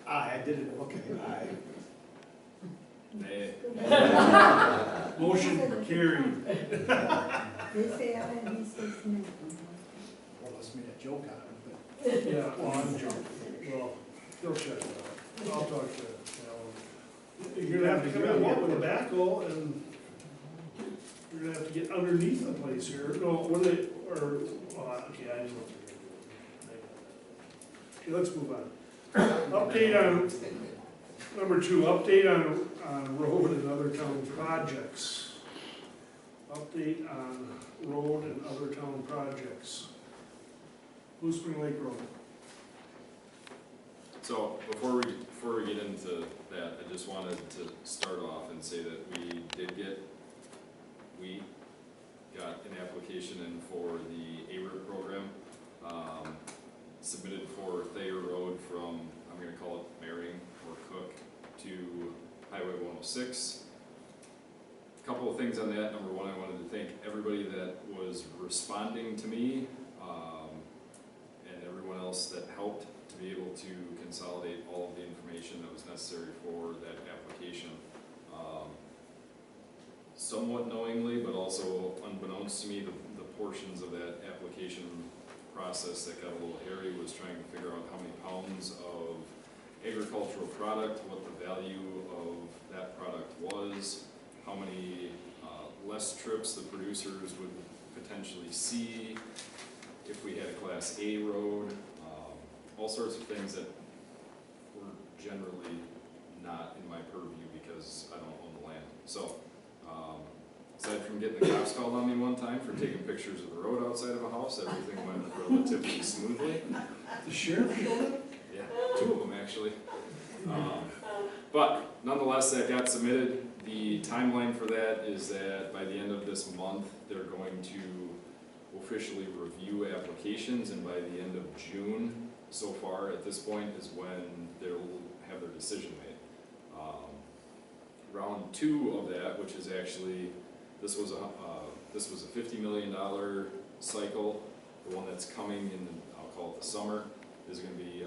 I did it, okay, aye. Nay. Motion carried. They say aye and he says no. Well, let's make a joke out of it, Yeah, well, I'm joking. Well, they'll check it out. I'll talk to Alan. You're gonna have to come in with a backhoe and you're gonna have to get underneath the place here. No, what are they, or, okay, I know what they're gonna do. Okay, let's move on. Update on, number 2, update on road and other town projects. Update on road and other town projects. Blue Spring Lake Road. So before we get into that, I just wanted to start off and say that we got an application in for the ARIP program, submitted for Thayer Road from, I'm gonna call it Marion or Cook to Highway 106. A couple of things on that. Number one, I wanted to thank everybody that was responding to me, and everyone else that helped to be able to consolidate all of the information that was necessary for that application. Somewhat knowingly, but also unbeknownst to me, the portions of that application process that got a little hairy was trying to figure out how many pounds of agricultural product, what the value of that product was, how many less trips the producers would potentially see if we had a Class A road, all sorts of things that were generally not in my purview because I don't own the land. So, aside from getting the cops called on me one time for taking pictures of the road outside of a house, everything went relatively smoothly. The sheriff showed up? Yeah, 2 of them actually. But nonetheless, that got submitted. The timeline for that is that by the end of this month, they're going to officially review applications, and by the end of June, so far at this point, is when they'll have their decision made. Round 2 of that, which is actually, this was a $50 million cycle. The one that's coming in, I'll call it the summer, is going to be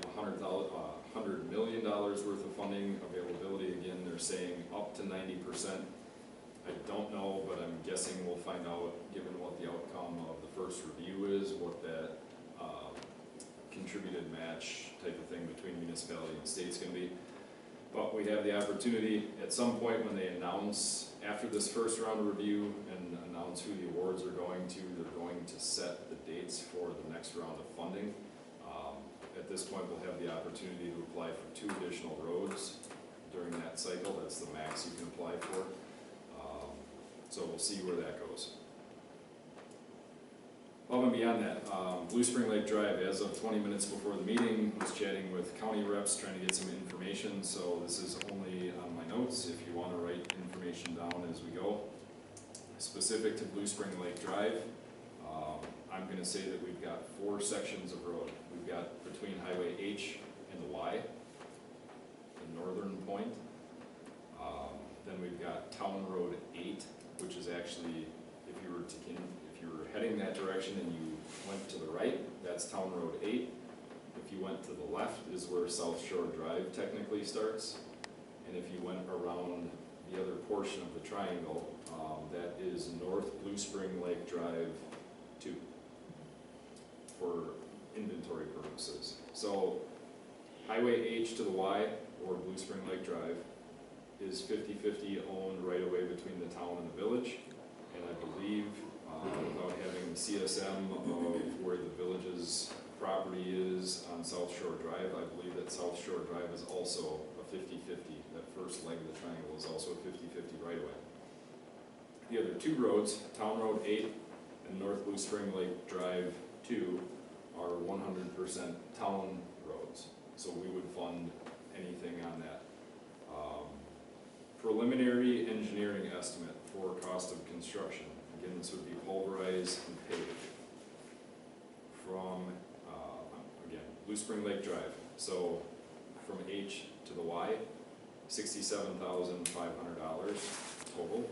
$100 million worth of funding availability. Again, they're saying up to 90%. I don't know, but I'm guessing we'll find out, given what the outcome of the first review is, what that contributed match type of thing between municipality and state's going to be. But we have the opportunity at some point when they announce, after this first round of review and announce who the awards are going to, they're going to set the dates for the next round of funding. At this point, we'll have the opportunity to apply for 2 additional roads during that cycle. That's the max you can apply for. So we'll see where that goes. Above and beyond that, Blue Spring Lake Drive, as of 20 minutes before the meeting, was chatting with county reps trying to get some information. So this is only on my notes if you want to write information down as we go. Specific to Blue Spring Lake Drive, I'm going to say that we've got 4 sections of road. We've got between Highway H and the Y, the northern point. Then we've got Town Road 8, which is actually, if you were heading that direction and you went to the right, that's Town Road 8. If you went to the left is where South Shore Drive technically starts. And if you went around the other portion of the triangle, that is North Blue Spring Lake Drive 2 for inventory purposes. So Highway H to the Y, or Blue Spring Lake Drive, is 50-50 owned right away between the town and the village. And I believe, without having the CSM of where the village's property is on South Shore Drive, I believe that South Shore Drive is also a 50-50. That first leg of the triangle is also a 50-50 right away. The other 2 roads, Town Road 8 and North Blue Spring Lake Drive 2, are 100% town roads. So we would fund anything on that. Preliminary engineering estimate for cost of construction. Again, this would be pulverized and paved from, again, Blue Spring Lake Drive. So from H to the Y, $67,500 total,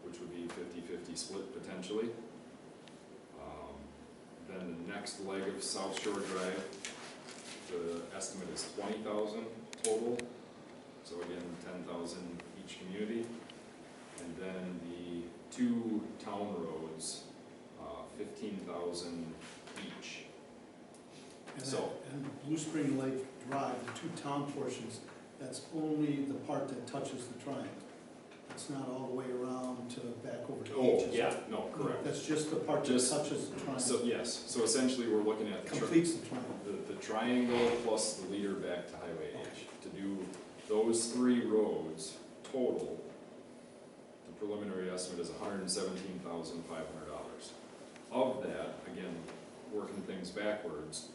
which would be 50-50 split potentially. Then the next leg of South Shore Drive, the estimate is 20,000 total. So again, 10,000 each community. And then the two town roads, 15,000 each. And So- that- and Blue Spring Lake Drive, the two town portions, that's only the part that touches the triangle. It's not all the way around to back over to Oh, H. is it? yeah, no, correct. That's just the part that Just- touches the triangle, So, yes, so essentially we're looking at the completes the triangle. the triangle plus the leader back to Highway H. To do those three roads total, the preliminary estimate is $117,500. Of that, again, working things backwards,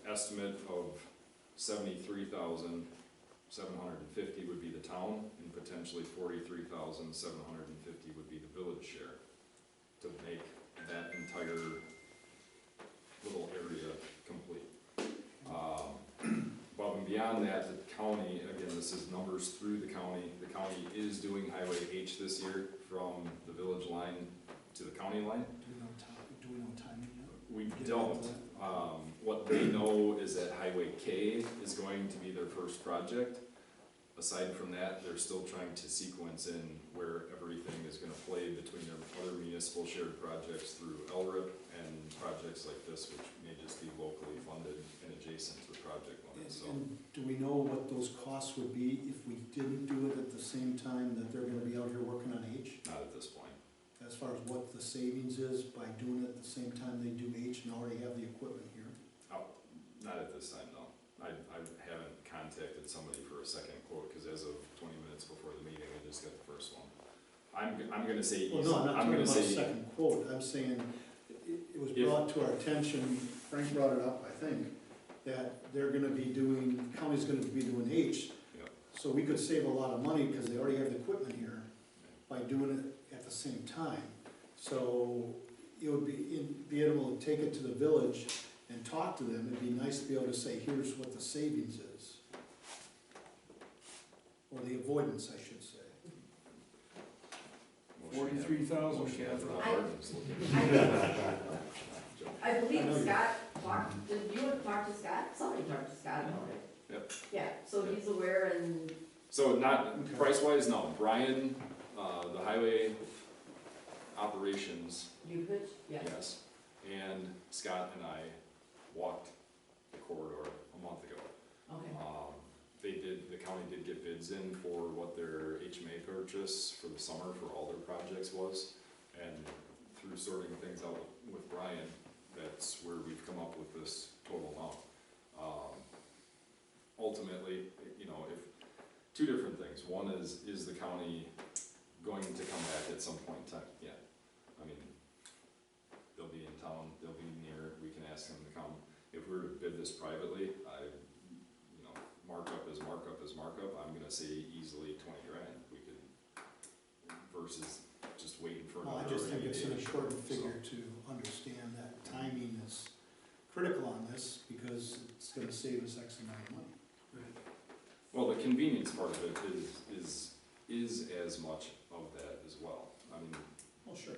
estimate of 73,750 would be the town, and potentially 43,750 would be the village share to make that entire little area complete. Above and beyond that, the county, again, this is numbers through the county is doing Highway H this year from the village line to the county line. Do we know timing yet? We Get don't. into that? What they know is that Highway K is going to be their first project. Aside from that, they're still trying to sequence in where everything is gonna play between their other municipal shared projects through LRIP and projects like this, which may just be locally funded and adjacent to the project limits, so. And do we know what those costs would be if we didn't do it at the same time that they're gonna be out here working on H? Not at this point. As far as what the savings is by doing it at the same time they do H and already have the equipment here? Not at this time, no. I haven't contacted somebody for a second quote, because as of 20 minutes before the meeting, I just got the first one. I'm gonna say easy. Well, no, I'm not I'm talking gonna about a say second quote, I'm saying, it was If- brought to our attention, Frank brought it up, I think, that they're gonna be doing, county's gonna be doing H. Yep. So we could save a lot of money, because they already have the equipment here, by doing it at the same time. So it would be able to take it to the village and talk to them, it'd be nice to be able to say, here's what the savings is. Or the avoidance, I should say. 43,000, Motion has Catherine. Rob I- Martin's looking. I believe I know you- Scott talked, did you talk to Scott? Somebody talked to Scott about it. Yep. Yeah, so he's aware and, So not, Okay. price-wise, no. Brian, the highway operations, you could, yeah. yes, and Scott and I walked the corridor a month ago. Okay, The county did get bids in for what their HMA purchase for the summer for all their projects was. And through sorting things out with Brian, that's where we've come up with this total amount. Ultimately, you know, if, two different things. One is the county going to come back at some point in time? Yeah. I mean, they'll be in town, they'll be near, we can ask them to come. If we were to bid this privately, markup is markup is markup, I'm gonna say easily 20 grand, we could, versus just waiting for Well, another. I just think it's an remediation, important so. figure to understand that timing is critical on this, because it's gonna save us X amount of money. Well, the convenience part of it is as much of that as well. I mean, Well, sure.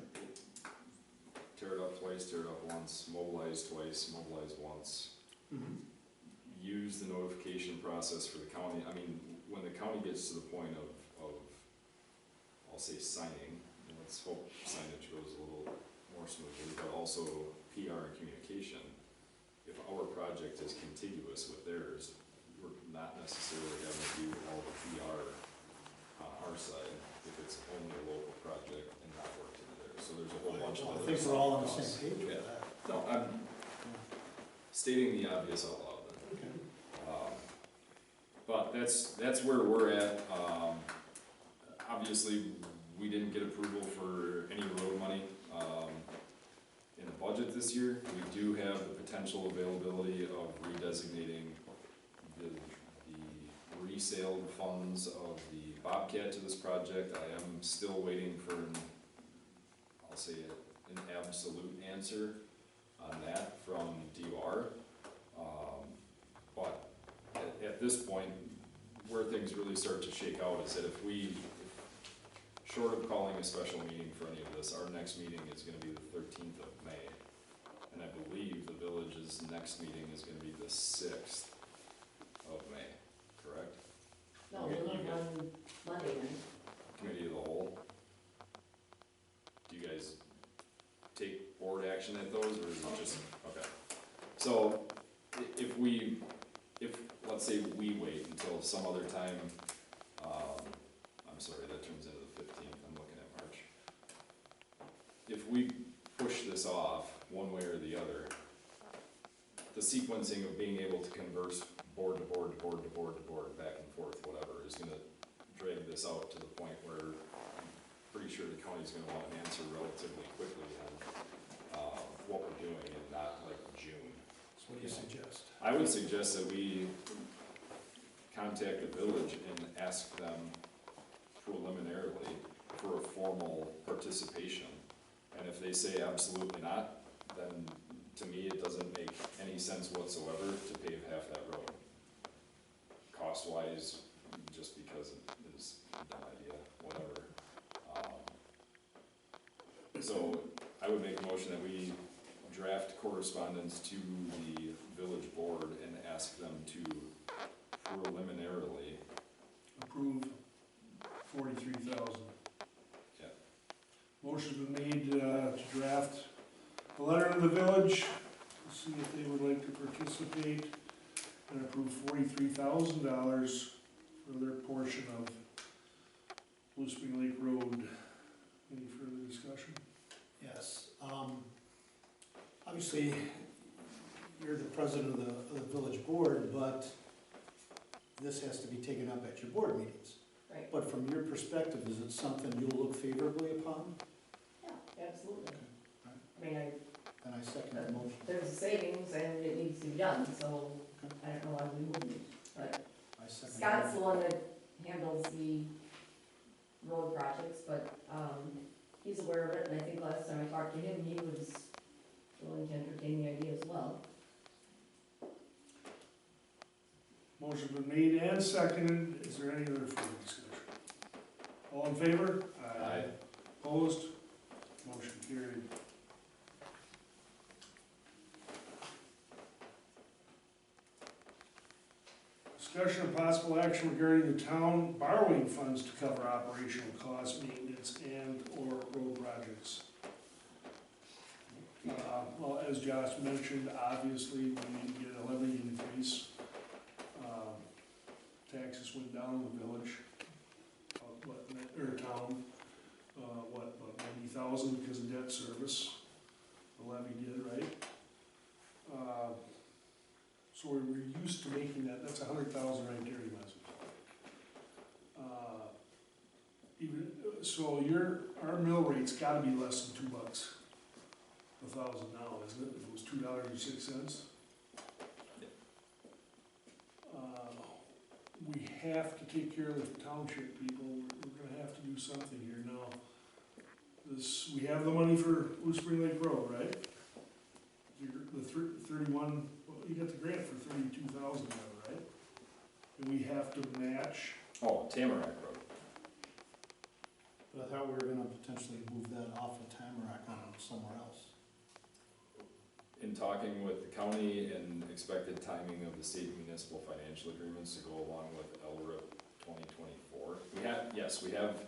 tear it up twice, tear it up once, mobilize twice, mobilize once. Mhm. Use the notification process for the county. I mean, when the county gets to the point of I'll say signing, and let's hope signage goes a little more smoothly, but also PR and communication. If our project is contiguous with theirs, we're not necessarily having to do all the PR on our side if it's only a local project and not work to theirs. So there's a whole bunch of Well, I other think we're all on the costs. same page with Yeah. that. No, I'm stating the obvious out loud then. Okay. But that's where we're at. Obviously, we didn't get approval for any road money in the budget this year. We do have the potential availability of redesignating the resale funds of the Bobcat to this project. I am still waiting for I'll say an absolute answer on that from DOR. But at this point, where things really start to shake out is that if short of calling a special meeting for any of this, our next meeting is gonna be the 13th of May. And I believe the village's next meeting is gonna be the 6th. action at those, or is it just, okay? So, if, let's say we wait until some other time, I'm sorry, that turns into the 15th, I'm looking at March. If we push this off, one way or the other, the sequencing of being able to converse board to board to board to board to board, back and forth, whatever, is gonna drag this out to the point where I'm pretty sure the county's gonna want an answer relatively quickly on, what we're doing and not like June. So what do you suggest? I would suggest that we contact the village and ask them preliminarily for a formal participation. And if they say absolutely not, then to me, it doesn't make any sense whatsoever to pave half that road. Cost-wise, just because it is a dumb idea, whatever. So I would make a motion that we draft correspondence to the village board and ask them to preliminarily, Approve 43,000. Yeah. Motion's been made to draft a letter to the village, to see if they would like to participate, and approve $43,000 for their portion of Blue Spring Lake Road. Any further discussion? Yes, obviously, you're the president of the village board, but this has to be taken up at your board meetings. Right. But from your perspective, is it something you'll look favorably upon? Yeah, absolutely. Right. I mean, Then I second the motion. there's a savings and it needs to be done, so I don't know why we wouldn't. But I second the Scott's the motion. one that handles the road projects, but, he's aware of it, and I think last time I talked to him, he was willing to entertain the idea as well. Motion's been made and seconded. Is there any other further discussion? All in favor? Aye. Opposed? Motion carried. Discussion of possible action regarding the town borrowing funds to cover operational costs, maintenance, and/or road projects. Well, as Josh mentioned, obviously, we need to get a levy increase. Taxes went down in the village, or town, about 90,000 because of debt service. The levy did, right? So we're used to making that, that's 100,000 right there, you might as well. Even, so our mill rate's gotta be less than $2 a thousand now, isn't it? If it was $2.06. We have to take care of the township people, we're gonna have to do something here now. We have the money for Blue Spring Lake Road, right? The 31, well, you got the grant for 32,000 now, right? And we have to match. Oh, Tamarack Road. But I thought we were gonna potentially move that off of Tamarack on somewhere else. In talking with the county and expected timing of the state municipal financial agreements to go along with LRIP 2024, we have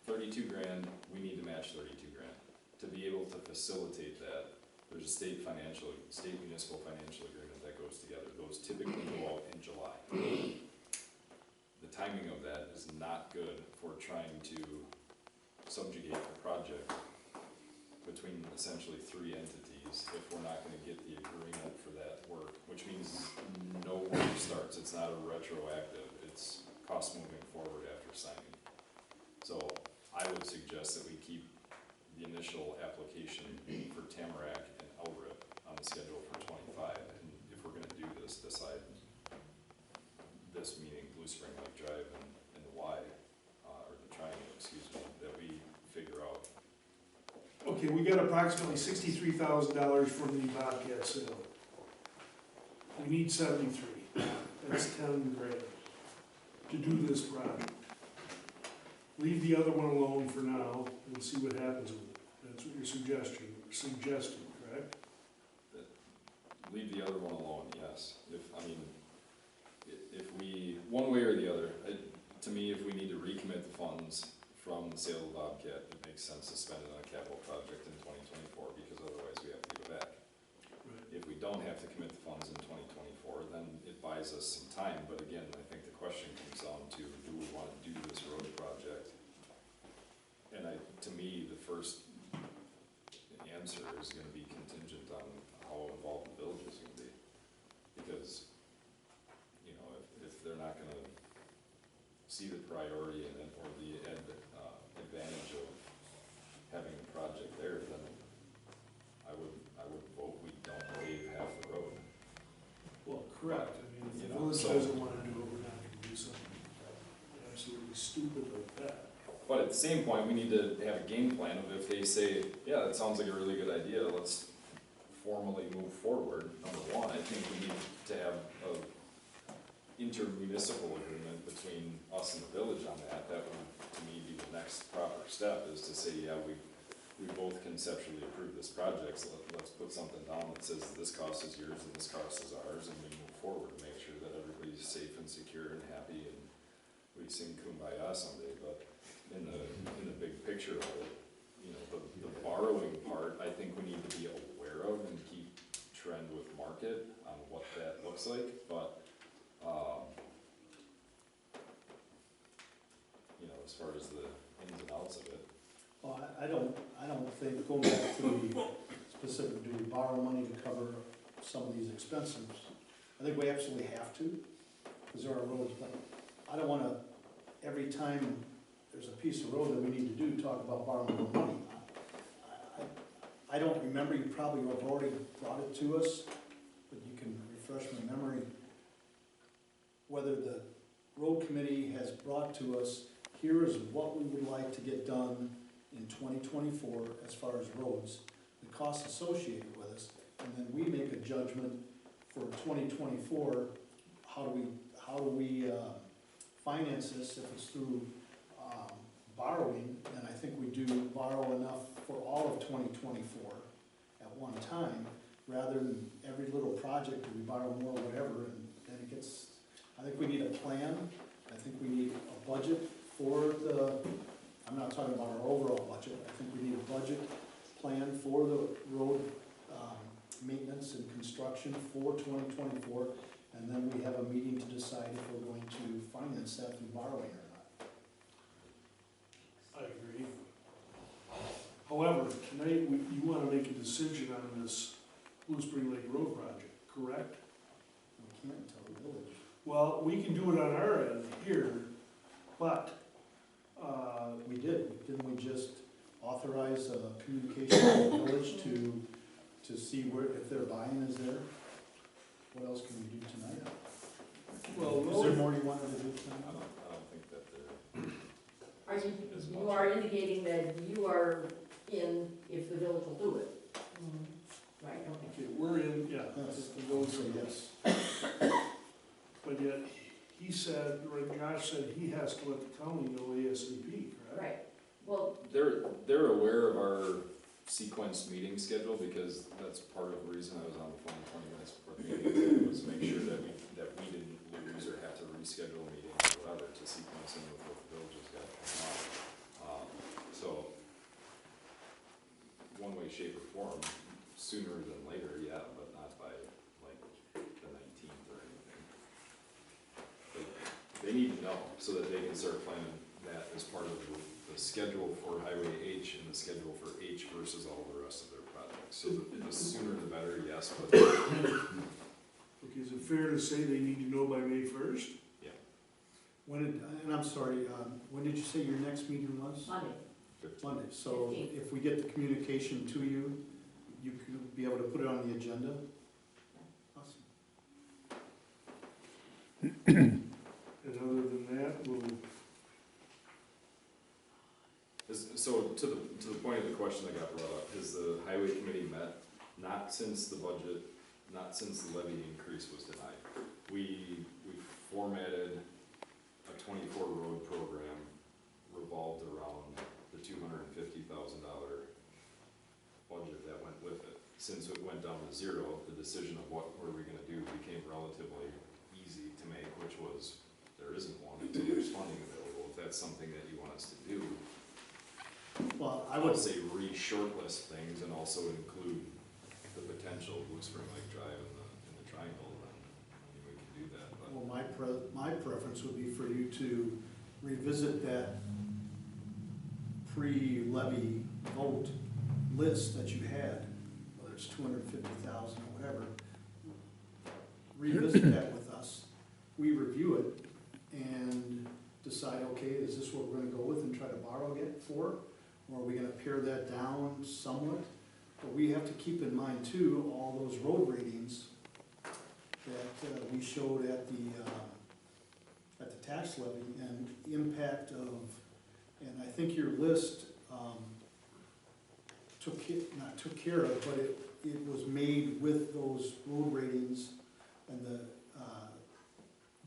32 grand, we need to match 32 grand. To be able to facilitate that, there's a state municipal financial agreement that goes together. Those typically go out in July. The timing of that is not good for trying to subjugate the project between essentially three entities if we're not gonna get the agreement for that work, which means no work starts. It's not a retroactive, it's cost moving forward after signing. So I would suggest that we keep the initial application for Tamarack and LRIP on the schedule for 25, and if we're gonna do this, decide this meeting, Blue Spring Lake Drive and the Y, or the triangle, excuse me, that we figure out. Okay, we got approximately $63,000 from the Bobcat sale. We need 73, that's 10 grand to do this project. Leave the other one alone for now and see what happens with it. That's what you're suggesting, correct? Leave the other one alone, yes. If we, one way or the other, to me, if we need to recommit the funds from the sale of Bobcat, it makes sense to spend it on a capital project in 2024, because otherwise don't have to commit the funds in 2024, then it buys us some time. But again, I think the question comes down to, do we want to do this road project? And to me, the first answer is gonna be contingent on how involved the village is gonna be. Because, you know, if they're not gonna see the priority and or the advantage of having a project there, then I would vote we don't pave half the road. Well, correct, I mean, if You the know, village so- doesn't wanna do it, we're not gonna do something absolutely stupid like that. But at the same point, we need to have a game plan of if they say, yeah, that sounds like a really good idea, let's formally move forward. Number one, I think we need to have a intermunicipal agreement between us and the village on that. That would, to me, be the next proper step, is to say, yeah, we both conceptually approve this project, so let's put something down that says this cost is yours and this cost is ours, and we move forward and make sure that everybody's safe and secure and happy, and we sing kumbaya someday. But in the big picture of it, you know, the borrowing part, I think we need to be aware of and keep trend with market on what that looks like. But you know, as far as the ins and outs of it, Well, I don't think, going back to the specific, do we borrow money to cover some of these expenses? I think we absolutely have to, because there are roads, but I don't wanna, every time there's a piece of road that we need to do, talk about borrowing more money. I don't remember, you probably have already brought it to us, but you can refresh my memory, whether the road committee has brought to us, here is what we would like to get done in 2024 as far as roads, the costs associated with us, and then we make a judgment for 2024, how do we finance this? If it's through borrowing, then I think we do borrow enough for all of 2024 at one time, rather than every little project, do we borrow more, whatever, and then it gets, I think we need a plan, I think we need a budget for the, I'm not talking about our overall budget, I think we need a budget plan for the road maintenance and construction for 2024, and then we have a meeting to decide if we're going to finance that through borrowing or not. I agree. However, tonight, you wanna make a decision on this Blue Spring Lake Road project, correct? We can't tell the village. Well, we can do it on our end here, but, We didn't we just authorize a communication with the village to see where, if their buy-in is there? What else can we do tonight? well, Is there more you wanted to do tonight? I don't think that they're. Are you are indicating that you are in if the village will do it? Right, okay. okay, we're in, yeah, Yes, the village so yes. yes. But yet, he said, or Josh said he has to let the county know ASAP, correct? Right, well, They're aware of our sequenced meeting schedule, because that's part of the reason I was on the phone 20 minutes before the meeting, was to make sure that we didn't lose or have to reschedule meetings or whatever to sequence in with what the village has got going on. So, one way, shape, or form, sooner than later, yeah, but not by like the 19th or anything. They need to know so that they can start planning that as part of the schedule for Highway H and the schedule for H versus all the rest of their projects. So the sooner the better, yes, but Okay, is it fair to say they need to know by May 1st? When did, and I'm sorry, when did you say your next meeting was? Monday, Monday, so 15th. if we get the communication to you, you could be able to put it on the agenda? Awesome. And other than that, we'll, so to the point of the question that got brought up, has the highway committee met? Not since the budget, not since the levy increase was denied. We formatted a 24 road program revolved around the $250,000 budget that went with it. Since it went down to zero, the decision of what were we gonna do became relatively easy to make, which was, there isn't one until there's funding available. If that's something that you want us to do, Well, I would say re-shortlist things and also include the potential Blue Spring Lake Drive in the triangle, then, I mean, we can do that, but. Well, my preference would be for you to revisit that pre-levy vote list that you had, whether it's 250,000 or whatever. Revisit that with us, we review it and decide, okay, is this what we're gonna go with and try to borrow it for? Or are we gonna pare that down somewhat? But we have to keep in mind too, all those road ratings that we showed at the tax levy and the impact of, and I think your list took care of, but it was made with those road ratings and the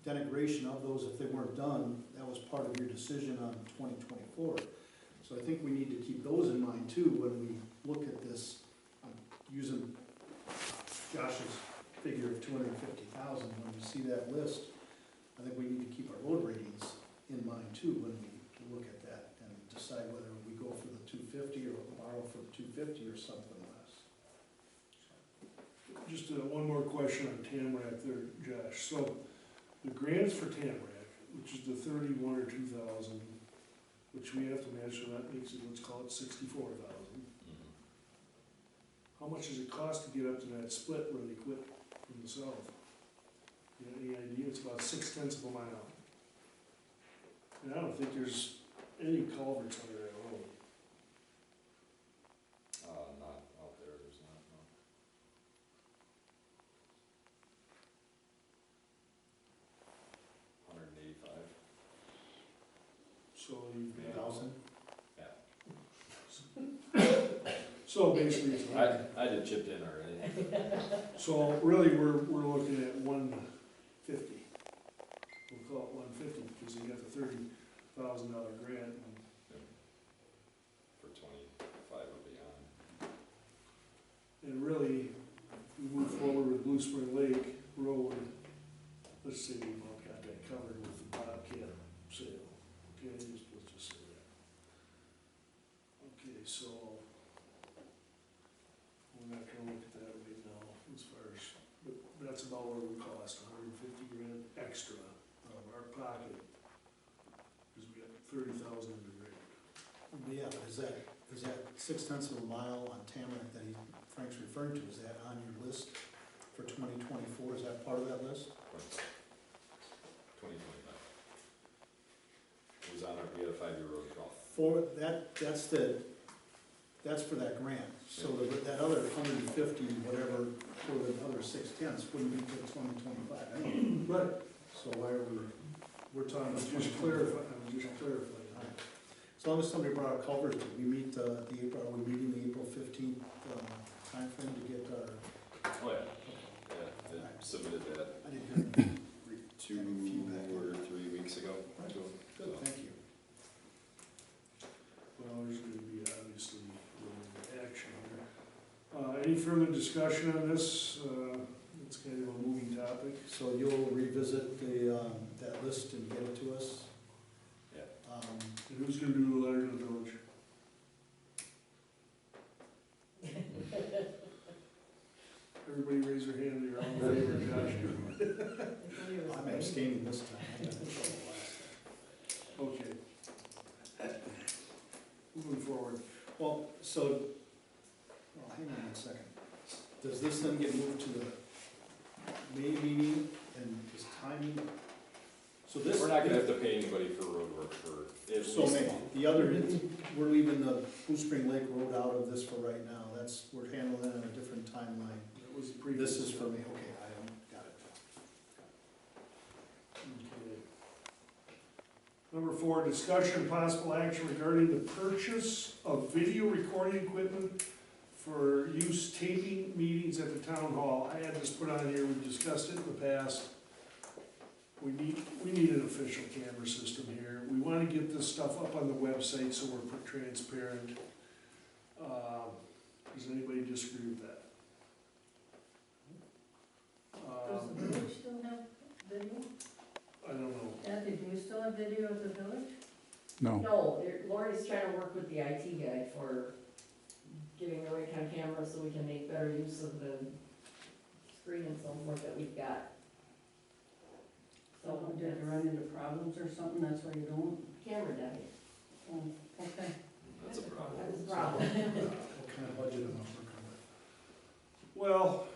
denigration of those, if they weren't done, that was part of your decision on 2024. So I think we need to keep those in mind too when we look at this, using Josh's figure of 250,000. When we see that list, I think we need to keep our road ratings in mind too when we look at that and decide whether we go for the 250 or borrow for the 250 or something less. Just one more question on Tamarack there, Josh. So the grants for Tamarack, which is the 31 or 2,000, which we have to match, so that makes it, let's call it 64,000. How much does it cost to get up to that split where they quit from the south? You have any idea? It's about 0.6 of a mile. And I don't think there's any culverts under that road. Not out there, there's not, no. $185. So you've got. 1,000? So basically, it's I did chipped in already. so really, we're looking at 150. We'll call it 150 because you got the $30,000 grant. For 25 or beyond. And really, if we move forward with Blue Spring Lake Road, let's say we've all got that covered with the Bobcat sale. Okay, let's just say that. Okay, so we're not gonna look at that right now as far as, but that's about what it would cost, 150 grand extra out of our pocket. Because we got 30,000 in the grant. Yeah, but is that 0.6 of a mile on Tamarack that Frank's referring to, is that on your list for 2024? Is that part of that list? 2025. It was on our, we had a 5-year road call. For that, that's for that grant. So that other 150, whatever, for the other 0.6 wouldn't be till 2025 anyway. Right. So why are we're talking about Just 2025? clarify, I was just clarifying. All right. As long as somebody brought a culvert, did we meet are we meeting the April 15th timeframe to get our? Oh, yeah. Yeah, I submitted that I didn't hear any 2 feedback. or 3 weeks ago. Right. to 'em, Good, so. thank you. Well, there's gonna be obviously a little bit of action here. Any further discussion on this? It's kind of a moving topic. So you'll revisit that list and get it to us? Yeah. And who's gonna do the letter to the village? Everybody raise their hand, you're all in favor, Josh. I'm abstaining this time. I got in trouble last time. Okay. Moving forward. Well, hang on 1 second. Does this then get moved to the May meeting and is timing? So this. We're not gonna have to pay anybody for road work for at So least a May, month. the other, we're leaving the Blue Spring Lake Road out of this for right now. We're handling that on a different timeline. That was the previous. This is for me, okay, got it. Okay. Number 4, discussion and possible action regarding the purchase of video recording equipment for use taping meetings at the town hall. I had this put on here, we've discussed it in the past. We need an official camera system here. We wanna get this stuff up on the website so we're transparent. Does anybody disagree with that? Does the village still have video? I don't know. Kathy, do you still have video of the village? No, Lori's trying to work with the IT guy for getting the right kind of camera so we can make better use of the screen and so forth that we've got. So So, did you run into problems or something, that's why you don't? camera died. Oh, okay. That's a problem. That was a problem. What kind of budget am I working with? Well,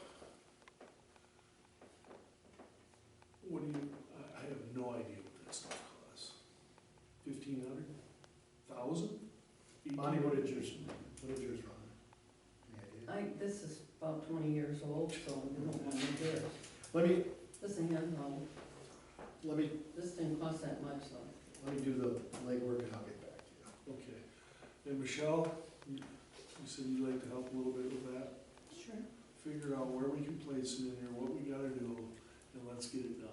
what do you, I have no idea what that stuff costs. 1,500? 1,000? Bonnie, what did yours run? Any idea? This is about 20 years old, so you don't want to do it. Let me, This ain't no, let me, this didn't cost that much, so. let me do the legwork and I'll get back to you. Okay. And Michelle, you said you'd like to help a little bit with that? Sure. Figure out where we can place it in here, what we gotta do, and let's get it done.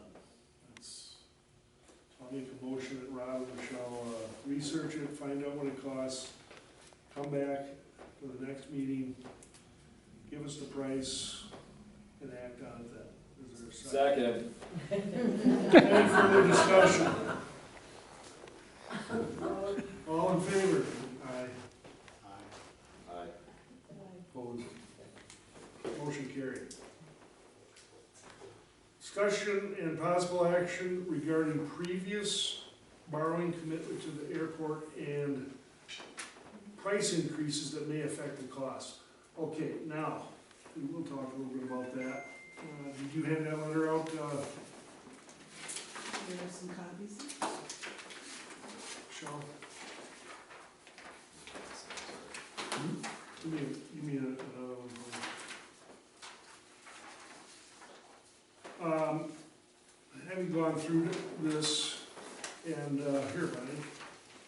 That's, I'll make a motion that Rob and Michelle, research it, find out what it costs, come back for the next meeting, give us the price, and act on it then. Is there a second? Second. Any further discussion? All in favor? Aye. Aye. Opposed? Motion carried. Discussion and possible action regarding previous borrowing commitment to the airport and price increases that may affect the cost. Okay, now, we'll talk a little bit about that. Did you hand that letter out, There are some copies. Sean? You mean another one? Having gone through this, and, here, buddy,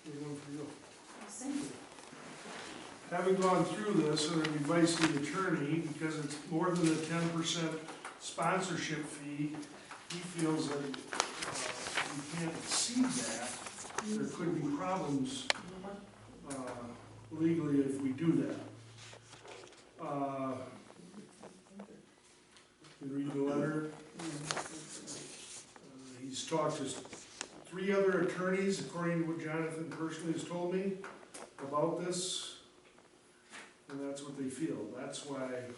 here's one for you. Thank you. Having gone through this and advice to the attorney, because it's more than a 10% sponsorship fee, he feels that we can't exceed that. There could be problems legally if we do that. You read the letter. He's talked to 3 other attorneys, according to what Jonathan personally has told me about this, and that's what they feel. That's why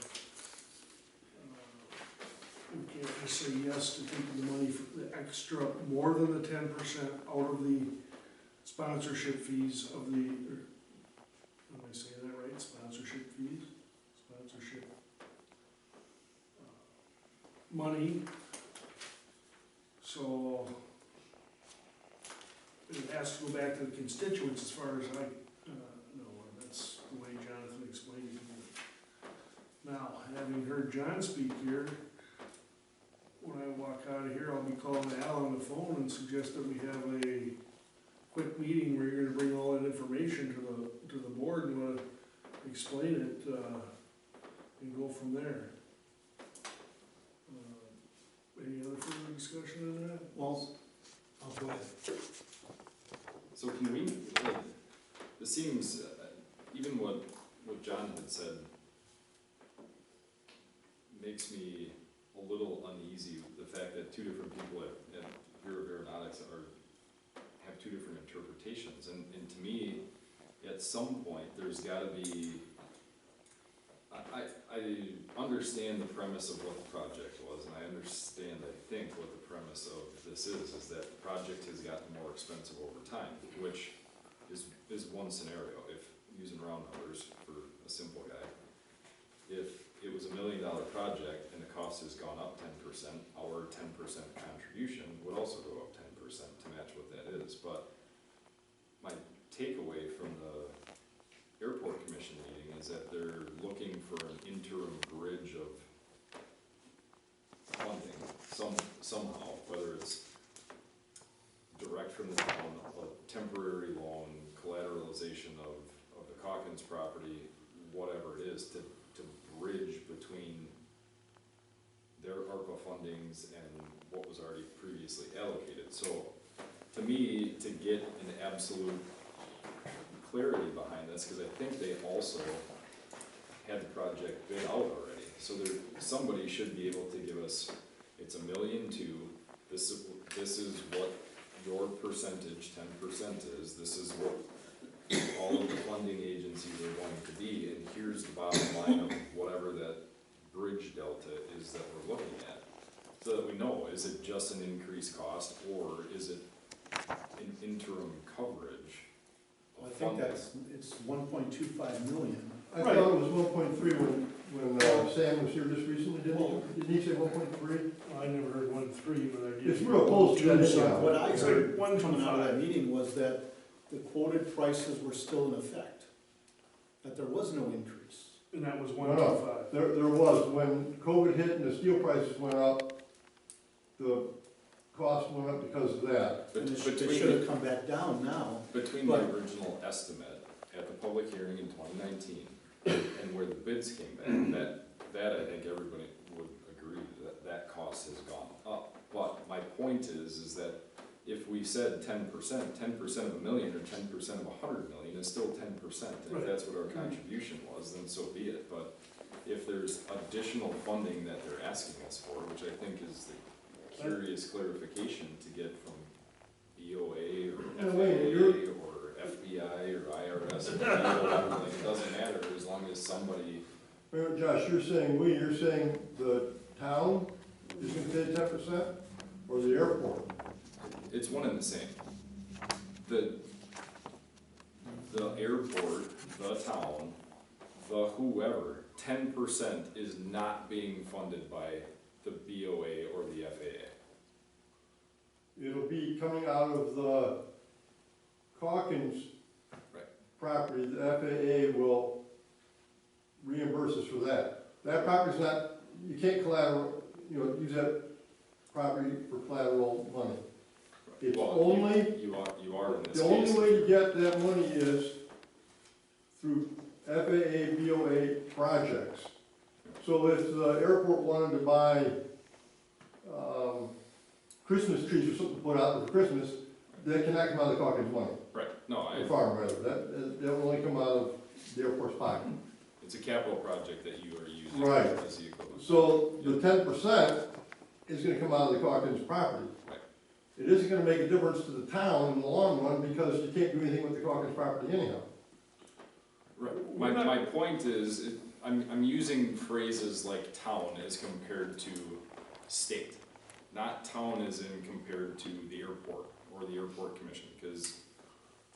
we can't just say yes to taking the money for the extra, more than the 10% out of the sponsorship fees of the, am I saying that right? Sponsorship fees? Sponsorship money. So it has to go back to the constituents as far as I know, and that's the way Jonathan explained it to me. Now, having heard John speak here, when I walk out of here, I'll be calling Al on the phone and suggest that we have a quick meeting where you're gonna bring all that information to the board and explain it, and go from there. Any other further discussion on that? Well, I'll go ahead. So can we, like, this seems, even what John had said makes me a little uneasy, the fact that 2 different people at Bureau of Aeronautics have 2 different interpretations, and to me, at some point, there's gotta be, I understand the premise of what the project was, and I understand, I think, what the premise of this is that the project has gotten more expensive over time, which is one scenario, if, using round numbers for a simple guy. If it was $1 million project and the cost has gone up 10%, our 10% contribution would also go up 10% to match what that is, but my takeaway from the airport commission meeting is that they're looking for an interim bridge of funding, somehow, whether it's direct from the town, a temporary loan, collateralization of the Calkins property, whatever it is, to bridge between their ARPA fundings and what was already previously allocated. So, to me, to get an absolute clarity behind this, because I think they also had the project bid out already. So somebody should be able to give us, it's $1.2 million, this is what your percentage, 10% is, this is what all of the funding agencies are going to be, and here's the bottom line of whatever that bridge delta is that we're looking at. So that we know, is it just an increased cost, or is it an interim coverage I of think funding? it's 1.25 million. I thought it was 1.3 when Sam was here just recently, didn't he say 1.3? I never heard 1.3, but I did. It's real close to that anyhow. What I It's heard like coming out of that 1.25. meeting was that the quoted prices were still in effect, that there was no increase. And that was No, 1.25. There was, when COVID hit and the steel prices went up, the cost went up because of that. And it should Between, have come back down now. between the original estimate at the public hearing in 2019 and where the bids came back, that I think everybody would agree that that cost has gone up. But my point is that if we said 10% of $1 million or 10% of $100 million is still 10%. And Right. if that's what our contribution was, then so be it. But if there's additional funding that they're asking us for, which I think is the curious clarification to get from BOA or No, wait, FAA or FBI or IRS, or DOE, like, it doesn't matter as long as somebody, Josh, you're saying the town is gonna pay 10%, or the airport? it's one and the same. The airport, the town, the whoever, 10% is not being funded by the BOA or the FAA. It'll be coming out of the Calkins Right. property, the FAA will reimburse us for that. That property's not, you can't use that property for collateral money. It's Well, only, You are in this the only case. way to get that money is through FAA, BOA projects. So if the airport wanted to buy, Christmas trees or something to put out for Christmas, that cannot come out of the Calkins money, Right, no, the farm rather, that will only come out of the airport's pocket. it's a capital project that you are using Right. as the equivalent. So the 10% is gonna come out of the Calkins property. Right. It isn't gonna make a difference to the town in the long run, because you can't do anything with the Calkins property anyhow. Right, my point is, I'm using phrases like town as compared to state, not town as in compared to the airport or the airport commission, because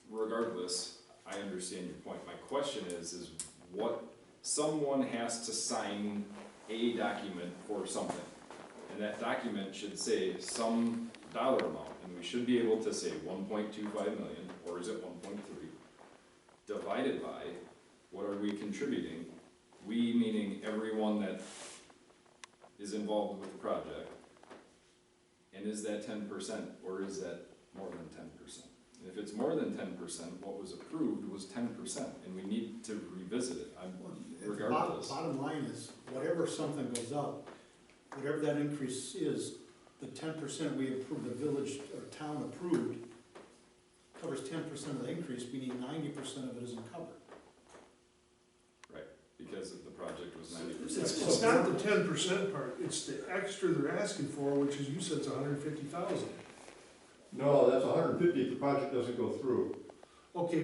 regardless, I understand your point. My question is what, someone has to sign a document for something, and that document should say some dollar amount, and we should be able to say 1.25 million, or is it 1.3, divided by what are we contributing? We meaning everyone that is involved with the project. And is that 10% or is that more than 10%? And if it's more than 10%, what was approved was 10%, and we need to revisit it. Regardless. Bottom line is, whatever something goes up, whatever that increase is, the 10% we approved, the village or town approved, covers 10% of the increase, meaning 90% of it isn't covered. Because the project was 90%. It's not the 10% part, it's the extra they're asking for, which is, you said it's 150,000. No, that's 150 if the project doesn't go through. Okay,